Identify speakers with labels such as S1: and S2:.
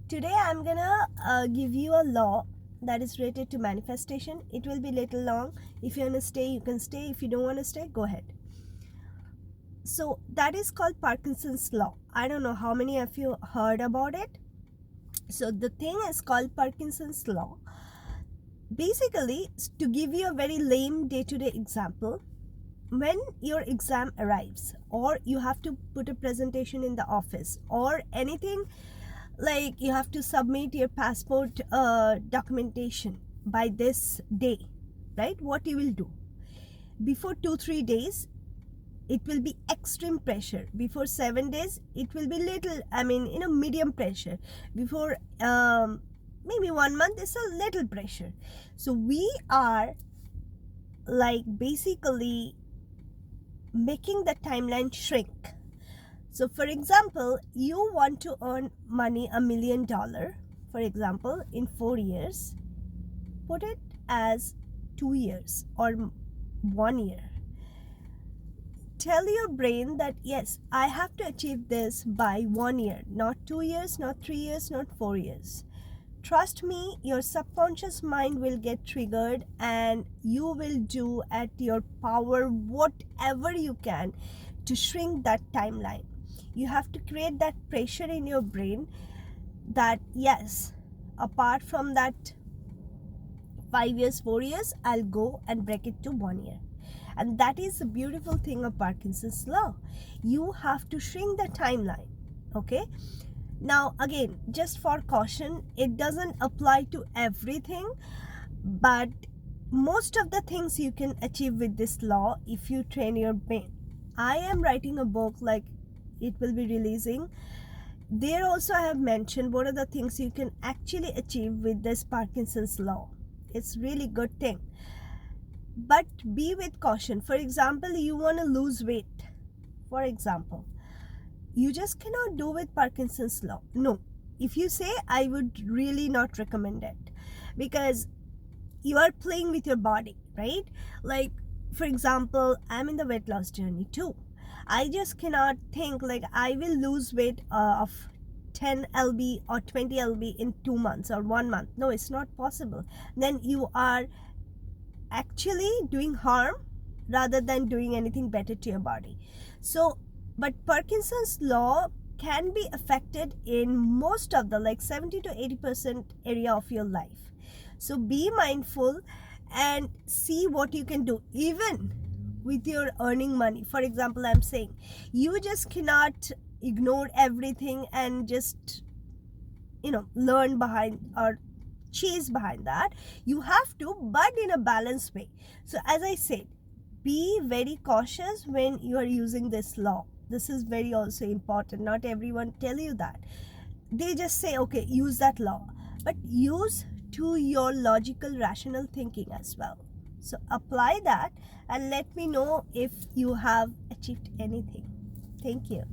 S1: Today I'm gonna give you a law that is related to manifestation. It will be little long. If you want to stay, you can stay. If you don't want to stay, go ahead. So that is called Parkinson's law. I don't know how many of you heard about it. So the thing is called Parkinson's law. Basically, to give you a very lame day-to-day example, when your exam arrives or you have to put a presentation in the office or anything, like you have to submit your passport documentation by this day, right? What you will do before 2-3 days, it will be extreme pressure. Before 7 days, it will be little, medium pressure. Before maybe 1 month, it's a little pressure. So we are like basically making the timeline shrink. So for example, you want to earn money $1 million, for example, in 4 years. Put it as 2 years or 1 year. Tell your brain that yes, I have to achieve this by 1 year, not 2 years, not 3 years, not 4 years. Trust me, your subconscious mind will get triggered and you will do at your power whatever you can to shrink that timeline. You have to create that pressure in your brain that yes, apart from that 5 years, 4 years, I'll go and break it to 1 year. And that is the beautiful thing of Parkinson's law. You have to shrink the timeline, okay? Now, again, just for caution, it doesn't apply to everything, but most of the things you can achieve with this law if you train your brain. I am writing a book, like it will be releasing. There also I have mentioned what are the things you can actually achieve with this Parkinson's law. It's really good thing. But be with caution. For example, you want to lose weight. For example, you just cannot do with Parkinson's law. No. If you say, I would really not recommend it, because you are playing with your body, right? Like, for example, I'm in the weight loss journey too. I just cannot think like I will lose weight of 10 lb or 20 lb in 2 months or 1 month. No, it's not possible. Then you are actually doing harm rather than doing anything better to your body. So, but Parkinson's law can be affected in most of the, like 70 to 80% area of your life. So be mindful and see what you can do even with your earning money. For example, I'm saying you just cannot ignore everything and just learn behind or chase behind that. You have to, but in a balanced way. So as I said, be very cautious when you are using this law. This is very also important. Not everyone tell you that. They just say, okay, use that law, but use to your logical rational thinking as well. So apply that and let me know if you have achieved anything. Thank you.